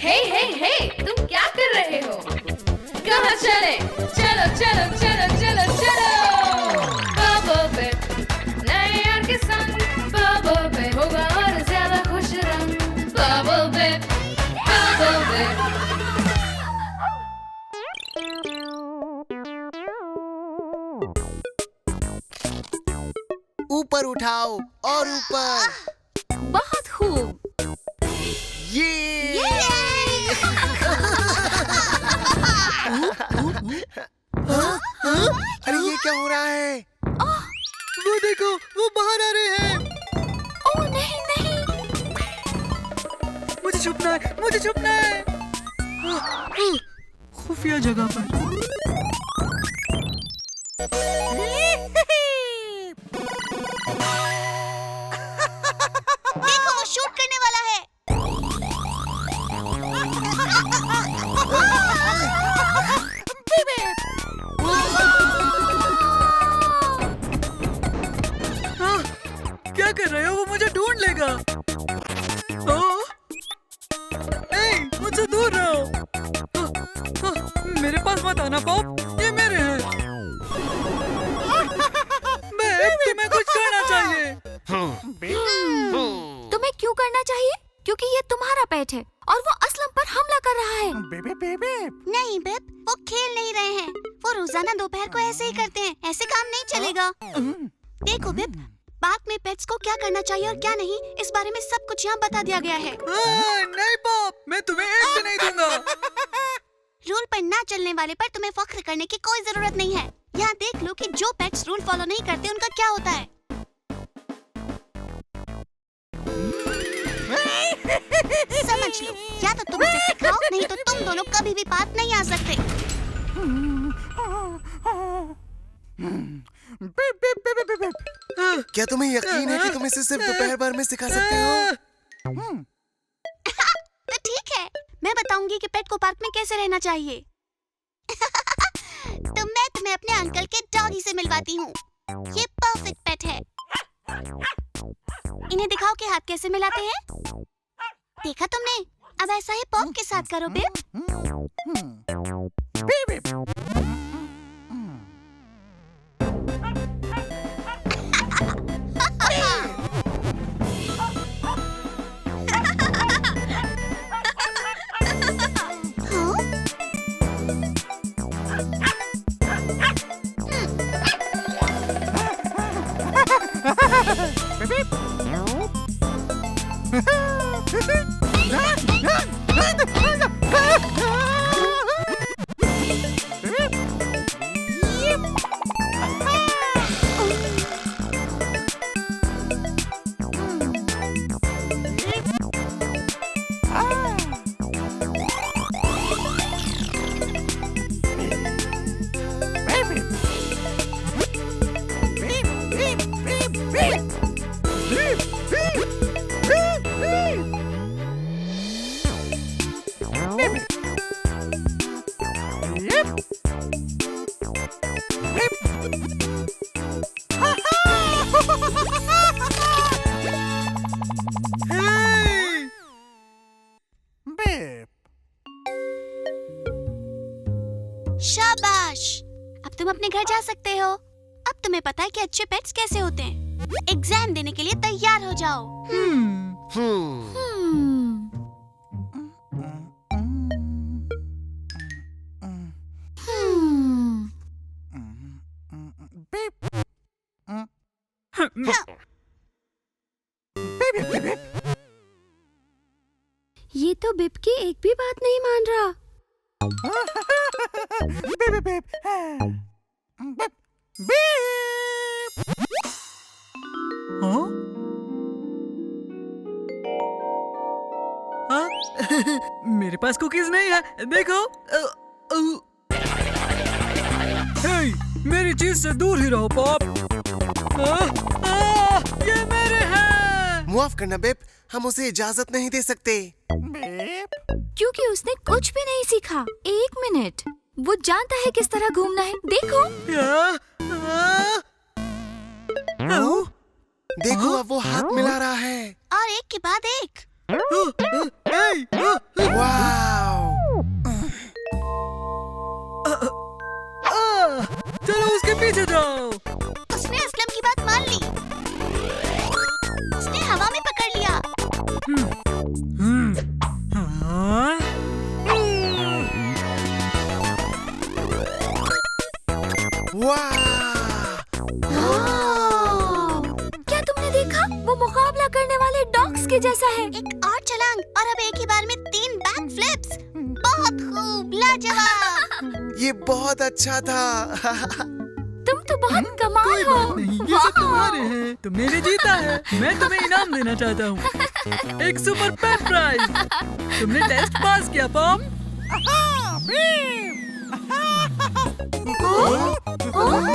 हे, तुम क्या कर रहे हो? कहाँ चले? चलो चलो चलो चलो चलो बबल बिप नए यार के संग बबल बिप होगा और ज्यादा खुश रंग बबल बिप बबल बिप। ऊपर उठाओ और ऊपर। बहुत खूब। ये अरे ये क्या हो रहा है? वो देखो, वो बाहर आ रहे हैं। ओह नहीं नहीं, मुझे छुपना है। खुफिया जगह पर। देखो वो शूट करने वाला है। क्या कर रहे हो? वो मुझे ढूंढ लेगा। मुझसे दूर रहो। मेरे पास मत आना पॉप, ये मेरे हैं। तुम्हें कुछ करना चाहिए। तुम्हें क्यों करना चाहिए? क्योंकि ये तुम्हारा पेट है और वो असलम पर हमला कर रहा है। नहीं बेब, वो खेल नहीं रहे हैं। वो रोजाना दोपहर को ऐसे ही करते हैं। ऐसे काम नहीं चलेगा। देखो बेब, पार्क में पेट्स को क्या करना चाहिए और क्या नहीं, इस बारे में सब कुछ यहाँ बता दिया गया है। नहीं पॉप, मैं तुम्हें एक भी नहीं दूंगा। रूल पर ना चलने वाले पर तुम्हें फख्र करने की कोई जरूरत नहीं है। यहाँ देख लो कि जो पेट्स रूल फॉलो नहीं करते उनका क्या होता है। समझ लो, या तो तुम इसे सिखाओ, नहीं तो तुम दोनों कभी भी पार्क नहीं आ सकते। क्या तुम्हें यकीन है कि तुम इसे सिर्फ दोपहर भर में सिखा सकते हो? तो ठीक है, मैं बताऊंगी कि पेट को पार्क में कैसे रहना चाहिए। तो मैं तुम्हें अपने अंकल के डॉगी से मिलवाती हूँ। ये परफेक्ट पेट है। इन्हें दिखाओ कि हाथ कैसे मिलाते हैं। देखा तुमने? अब ऐसा ही पॉप के साथ करो बेब। शाबाश, अब तुम अपने घर जा सकते हो। अब तुम्हें पता है कि अच्छे पेट्स कैसे होते हैं। एग्जाम देने के लिए तैयार हो जाओ। ये तो बिप की एक भी बात नहीं मान रहा। मेरे पास कुकीज नहीं है, देखो। मेरी चीज से दूर ही रहो पॉप। ये मेरे हैं। माफ करना बेब, हम उसे इजाजत नहीं दे सकते। क्योंकि उसने कुछ भी नहीं सीखा। 1 मिनट, वो जानता है किस तरह घूमना है। देखो। देखो अब वो हाथ मिला रहा है। और एक के बाद एक। वाह! वाह! क्या तुमने देखा? वो मुकाबला करने वाले डॉग्स के जैसा है। एक और छलांग और अब एक ही बार में 3 बैक फ्लिप्स। बहुत खूब, लाजवाब। ये बहुत अच्छा था। तुम तो बहुत कमाल हो। नहीं, ये सब तुम्हारे हैं। तुमने जीता है। मैं तुम्हें इनाम देना चाहता हूँ, एक सुपर पेन प्राइज। तुमने टेस्ट पास किया पॉप। ओह, ओह,